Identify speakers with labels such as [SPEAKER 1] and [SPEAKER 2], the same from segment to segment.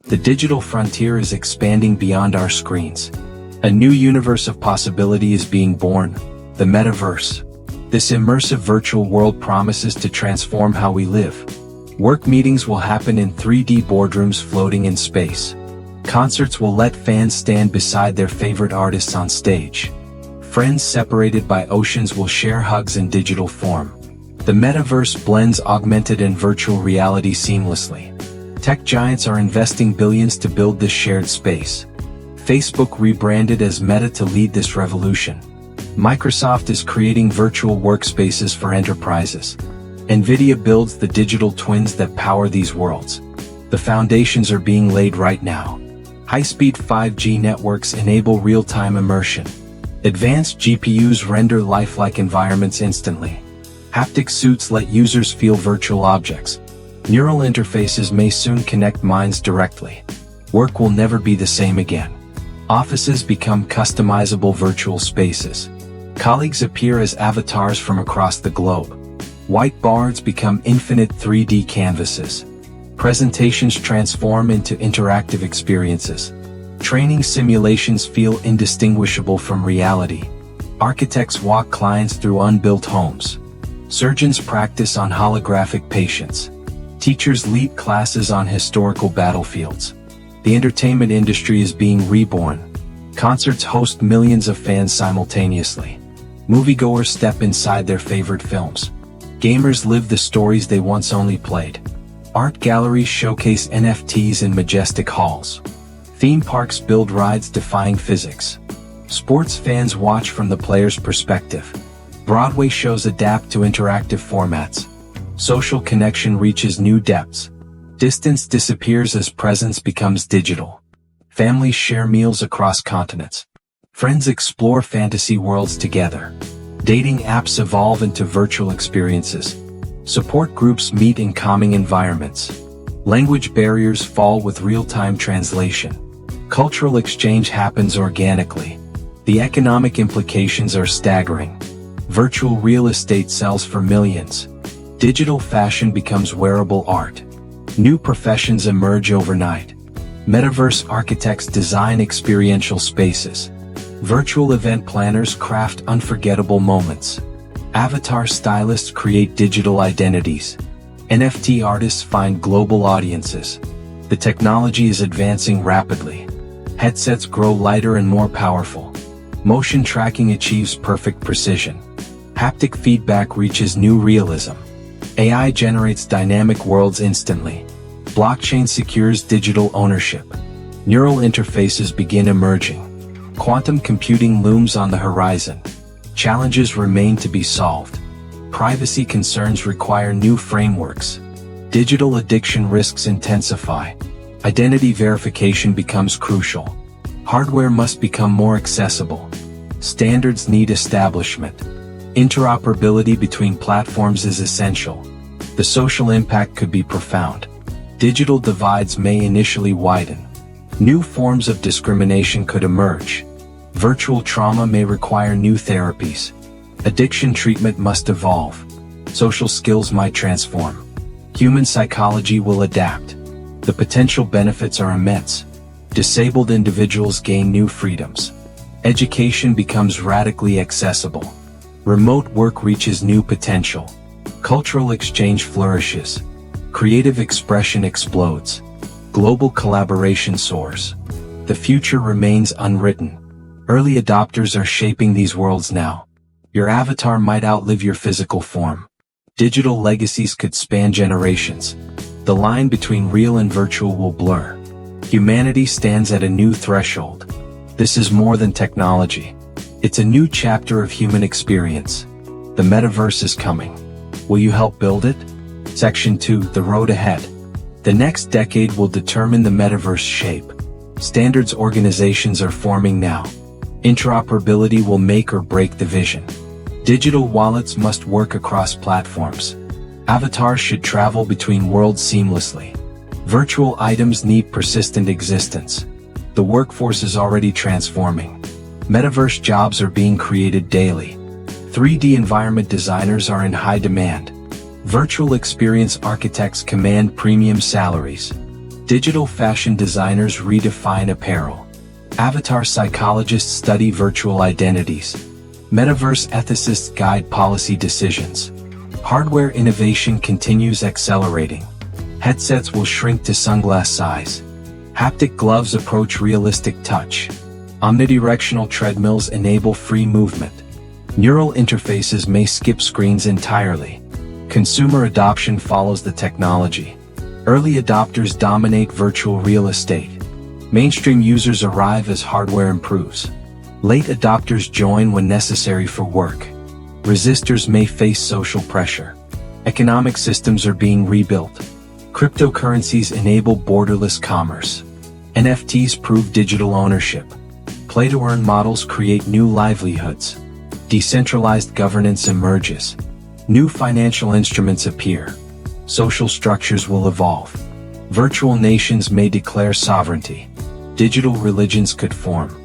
[SPEAKER 1] The digital frontier is expanding beyond our screens. A new universe of possibility is being born, the Metaverse. This immersive virtual world promises to transform how we live. Work meetings will happen in 3D boardrooms floating in space. Concerts will let fans stand beside their favorite artists on stage. Friends separated by oceans will share hugs in digital form. The Metaverse blends augmented and virtual reality seamlessly. Tech giants are investing billions to build this shared space. Facebook rebranded as Meta to lead this revolution. Microsoft is creating virtual workspaces for enterprises. NVIDIA builds the digital twins that power these worlds. The foundations are being laid right now. High-speed 5G networks enable real-time immersion. Advanced GPUs render lifelike environments instantly. Haptic suits let users feel virtual objects. Neural interfaces may soon connect minds directly. Work will never be the same again. Offices become customizable virtual spaces. Colleagues appear as avatars from across the globe. Whiteboards become infinite 3D canvases. Presentations transform into interactive experiences. Training simulations feel indistinguishable from reality. Architects walk clients through unbuilt homes. Surgeons practice on holographic patients. Teachers lead classes on historical battlefields. The entertainment industry is being reborn. Concerts host millions of fans simultaneously. Moviegoers step inside their favorite films. Gamers live the stories they once only played. Art galleries showcase NFTs in majestic halls. Theme parks build rides defying physics. Sports fans watch from the player's perspective. Broadway shows adapt to interactive formats. Social connection reaches new depths. Distance disappears as presence becomes digital. Families share meals across continents. Friends explore fantasy worlds together. Dating apps evolve into virtual experiences. Support groups meet in calming environments. Language barriers fall with real-time translation. Cultural exchange happens organically. The economic implications are staggering. Virtual real estate sells for millions. Digital fashion becomes wearable art. New professions emerge overnight. Metaverse architects design experiential spaces. Virtual event planners craft unforgettable moments. Avatar stylists create digital identities. NFT artists find global audiences. The technology is advancing rapidly. Headsets grow lighter and more powerful. Motion tracking achieves perfect precision. Haptic feedback reaches new realism. AI generates dynamic worlds instantly. Blockchain secures digital ownership. Neural interfaces begin emerging. Quantum computing looms on the horizon. Challenges remain to be solved. Privacy concerns require new frameworks. Digital addiction risks intensify. Identity verification becomes crucial. Hardware must become more accessible. Standards need establishment. Interoperability between platforms is essential. The social impact could be profound. Digital divides may initially widen. New forms of discrimination could emerge. Virtual trauma may require new therapies. Addiction treatment must evolve. Social skills might transform. Human psychology will adapt. The potential benefits are immense. Disabled individuals gain new freedoms. Education becomes radically accessible. Remote work reaches new potential. Cultural exchange flourishes. Creative expression explodes. Global collaboration soars. The future remains unwritten. Early adopters are shaping these worlds now. Your avatar might outlive your physical form. Digital legacies could span generations. The line between real and virtual will blur. Humanity stands at a new threshold. This is more than technology. It's a new chapter of human experience. The Metaverse is coming. Will you help build it? Section 2, The Road Ahead. The next decade will determine the Metaverse shape. Standards organizations are forming now. Interoperability will make or break the vision. Digital wallets must work across platforms. Avatars should travel between worlds seamlessly. Virtual items need persistent existence. The workforce is already transforming. Metaverse jobs are being created daily. 3D environment designers are in high demand. Virtual experience architects command premium salaries. Digital fashion designers redefine apparel. Avatar psychologists study virtual identities. Metaverse ethicists guide policy decisions. Hardware innovation continues accelerating. Headsets will shrink to sunglass size. Haptic gloves approach realistic touch. Omnidirectional treadmills enable free movement. Neural interfaces may skip screens entirely. Consumer adoption follows the technology. Early adopters dominate virtual real estate. Mainstream users arrive as hardware improves. Late adopters join when necessary for work. Resistors may face social pressure. Economic systems are being rebuilt. Cryptocurrencies enable borderless commerce. NFTs prove digital ownership. Play-to-earn models create new livelihoods. Decentralized governance emerges. New financial instruments appear. Social structures will evolve. Virtual nations may declare sovereignty. Digital religions could form.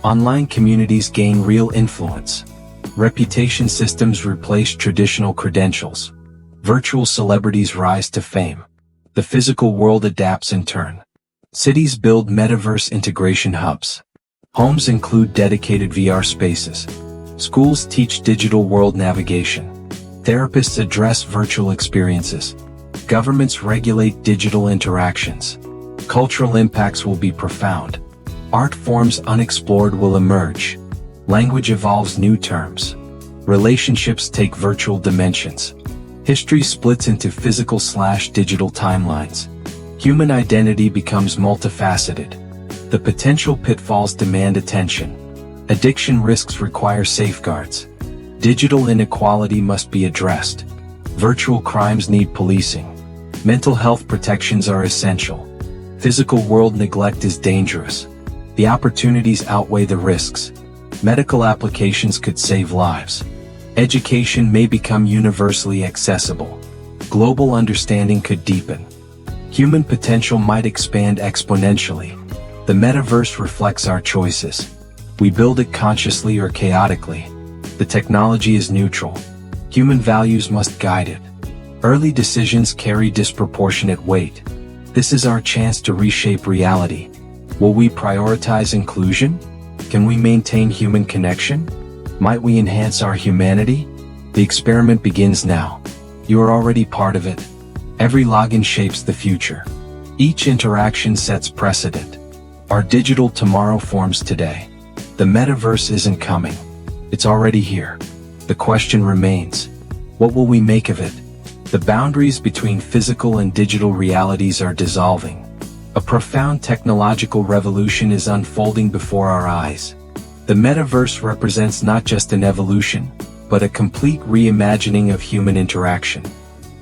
[SPEAKER 1] Online communities gain real influence. Reputation systems replace traditional credentials. Virtual celebrities rise to fame. The physical world adapts in turn. Cities build metaverse integration hubs. Homes include dedicated VR spaces. Schools teach digital world navigation. Therapists address virtual experiences. Governments regulate digital interactions. Cultural impacts will be profound. Art forms unexplored will emerge. Language evolves new terms. Relationships take virtual dimensions. History splits into physical/digital timelines. Human identity becomes multifaceted. The potential pitfalls demand attention. Addiction risks require safeguards. Digital inequality must be addressed. Virtual crimes need policing. Mental health protections are essential. Physical world neglect is dangerous. The opportunities outweigh the risks. Medical applications could save lives. Education may become universally accessible. Global understanding could deepen. Human potential might expand exponentially. The metaverse reflects our choices. We build it consciously or chaotically. The technology is neutral. Human values must guide it. Early decisions carry disproportionate weight. This is our chance to reshape reality. Will we prioritize inclusion? Can we maintain human connection? Might we enhance our humanity? The experiment begins now. You are already part of it. Every login shapes the future. Each interaction sets precedent. Our digital tomorrow forms today. The metaverse isn't coming. It's already here. The question remains, what will we make of it? The boundaries between physical and digital realities are dissolving. A profound technological revolution is unfolding before our eyes. The metaverse represents not just an evolution, but a complete reimagining of human interaction.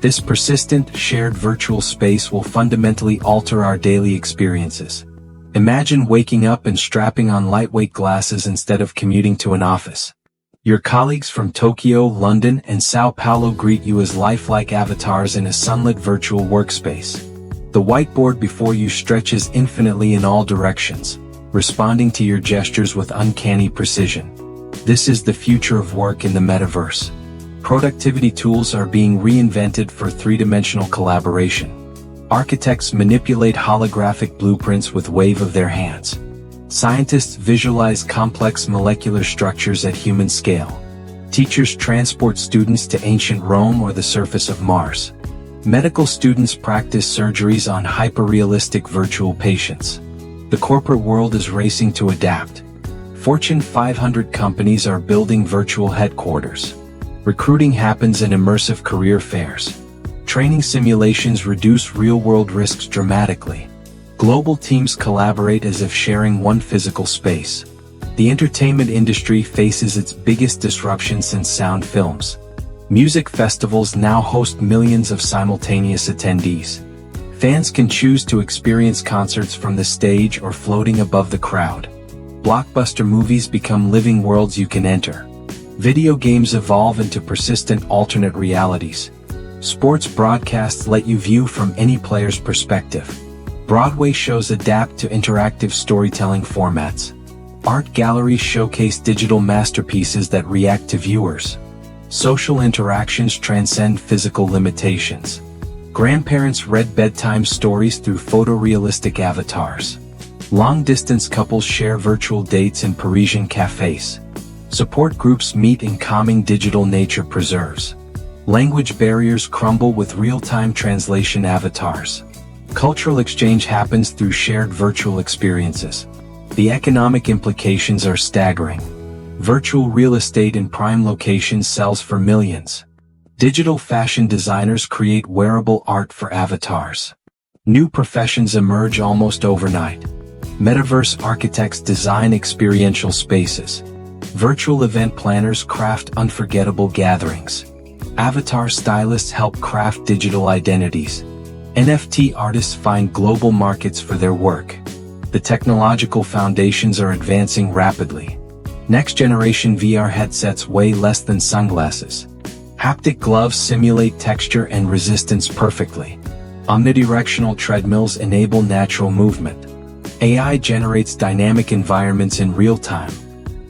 [SPEAKER 1] This persistent, shared virtual space will fundamentally alter our daily experiences. Imagine waking up and strapping on lightweight glasses instead of commuting to an office. Your colleagues from Tokyo, London, and Sao Paulo greet you as lifelike avatars in a sunlit virtual workspace. The whiteboard before you stretches infinitely in all directions, responding to your gestures with uncanny precision. This is the future of work in the metaverse. Productivity tools are being reinvented for three-dimensional collaboration. Architects manipulate holographic blueprints with wave of their hands. Scientists visualize complex molecular structures at human scale. Teachers transport students to ancient Rome or the surface of Mars. Medical students practice surgeries on hyper-realistic virtual patients. The corporate world is racing to adapt. Fortune 500 companies are building virtual headquarters. Recruiting happens in immersive career fairs. Training simulations reduce real-world risks dramatically. Global teams collaborate as if sharing one physical space. The entertainment industry faces its biggest disruption since sound films. Music festivals now host millions of simultaneous attendees. Fans can choose to experience concerts from the stage or floating above the crowd. Blockbuster movies become living worlds you can enter. Video games evolve into persistent alternate realities. Sports broadcasts let you view from any player's perspective. Broadway shows adapt to interactive storytelling formats. Art galleries showcase digital masterpieces that react to viewers. Social interactions transcend physical limitations. Grandparents read bedtime stories through photorealistic avatars. Long-distance couples share virtual dates in Parisian cafes. Support groups meet in calming digital nature preserves. Language barriers crumble with real-time translation avatars. Cultural exchange happens through shared virtual experiences. The economic implications are staggering. Virtual real estate in prime locations sells for millions. Digital fashion designers create wearable art for avatars. New professions emerge almost overnight. Metaverse architects design experiential spaces. Virtual event planners craft unforgettable gatherings. Avatar stylists help craft digital identities. NFT artists find global markets for their work. The technological foundations are advancing rapidly. Next-generation VR headsets weigh less than sunglasses. Haptic gloves simulate texture and resistance perfectly. Omnidirectional treadmills enable natural movement. AI generates dynamic environments in real time.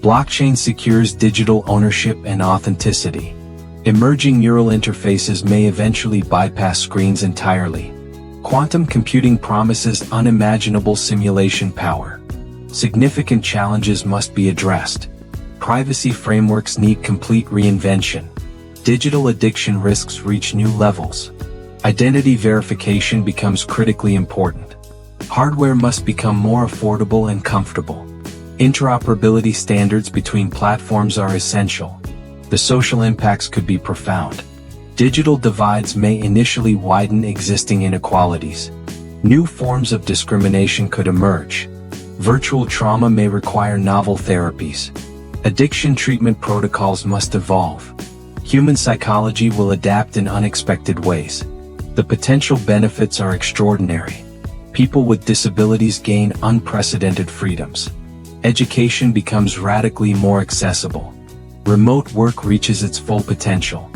[SPEAKER 1] Blockchain secures digital ownership and authenticity. Emerging neural interfaces may eventually bypass screens entirely. Quantum computing promises unimaginable simulation power. Significant challenges must be addressed. Privacy frameworks need complete reinvention. Digital addiction risks reach new levels. Identity verification becomes critically important. Hardware must become more affordable and comfortable. Interoperability standards between platforms are essential. The social impacts could be profound. Digital divides may initially widen existing inequalities. New forms of discrimination could emerge. Virtual trauma may require novel therapies. Addiction treatment protocols must evolve. Human psychology will adapt in unexpected ways. The potential benefits are extraordinary. People with disabilities gain unprecedented freedoms. Education becomes radically more accessible. Remote work reaches its full potential.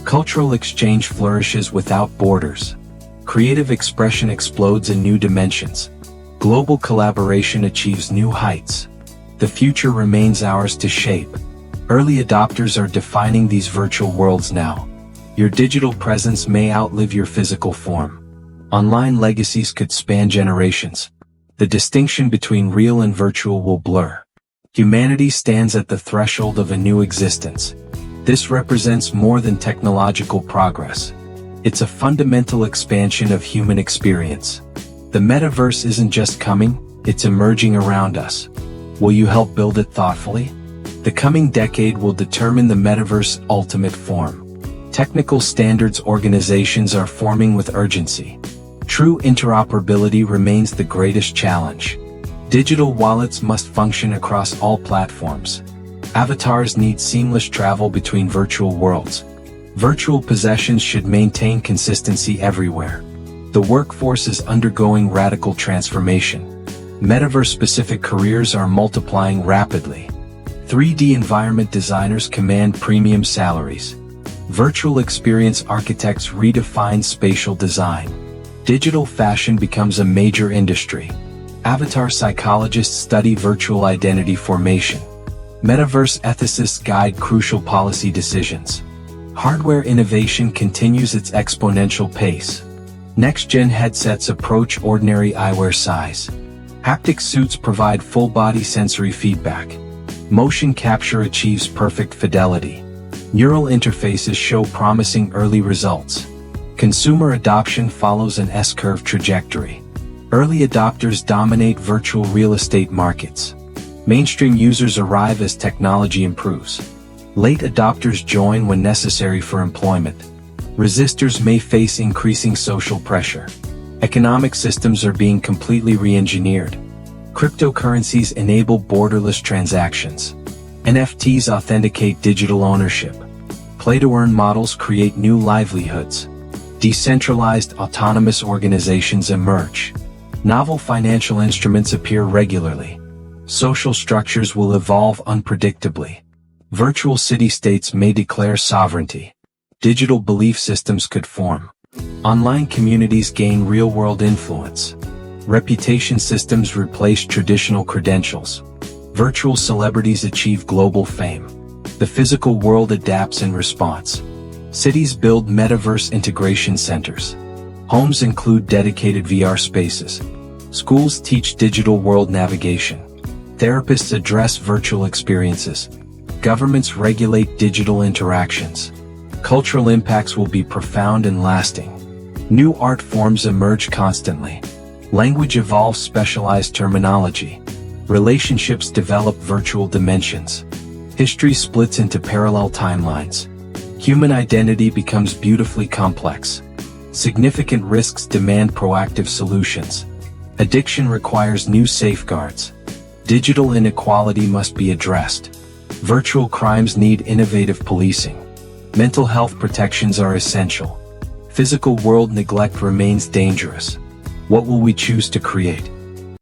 [SPEAKER 1] Cultural exchange flourishes without borders. Creative expression explodes in new dimensions. Global collaboration achieves new heights. The future remains ours to shape. Early adopters are defining these virtual worlds now. Your digital presence may outlive your physical form. Online legacies could span generations. The distinction between real and virtual will blur. Humanity stands at the threshold of a new existence. This represents more than technological progress. It's a fundamental expansion of human experience. The metaverse isn't just coming, it's emerging around us. Will you help build it thoughtfully? The coming decade will determine the metaverse's ultimate form. Technical standards organizations are forming with urgency. True interoperability remains the greatest challenge. Digital wallets must function across all platforms. Avatars need seamless travel between virtual worlds. Virtual possessions should maintain consistency everywhere. The workforce is undergoing radical transformation. Metaverse-specific careers are multiplying rapidly. 3D environment designers command premium salaries. Virtual experience architects redefine spatial design. Digital fashion becomes a major industry. Avatar psychologists study virtual identity formation. Metaverse ethicists guide crucial policy decisions. Hardware innovation continues its exponential pace. Next-gen headsets approach ordinary eyewear size. Haptic suits provide full-body sensory feedback. Motion capture achieves perfect fidelity. Neural interfaces show promising early results. Consumer adoption follows an S-curve trajectory. Early adopters dominate virtual real estate markets. Mainstream users arrive as technology improves. Late adopters join when necessary for employment. Resistors may face increasing social pressure. Economic systems are being completely re-engineered. Cryptocurrencies enable borderless transactions. NFTs authenticate digital ownership. Play-to-earn models create new livelihoods. Decentralized autonomous organizations emerge. Novel financial instruments appear regularly. Social structures will evolve unpredictably. Virtual city-states may declare sovereignty. Digital belief systems could form. Online communities gain real-world influence. Reputation systems replace traditional credentials. Virtual celebrities achieve global fame. The physical world adapts in response. Cities build metaverse integration centers. Homes include dedicated VR spaces. Schools teach digital world navigation. Therapists address virtual experiences. Governments regulate digital interactions. Cultural impacts will be profound and lasting. New art forms emerge constantly. Language evolves specialized terminology. Relationships develop virtual dimensions. History splits into parallel timelines. Human identity becomes beautifully complex. Significant risks demand proactive solutions. Addiction requires new safeguards. Digital inequality must be addressed. Virtual crimes need innovative policing. Mental health protections are essential. Physical world neglect remains dangerous. What will we choose to create?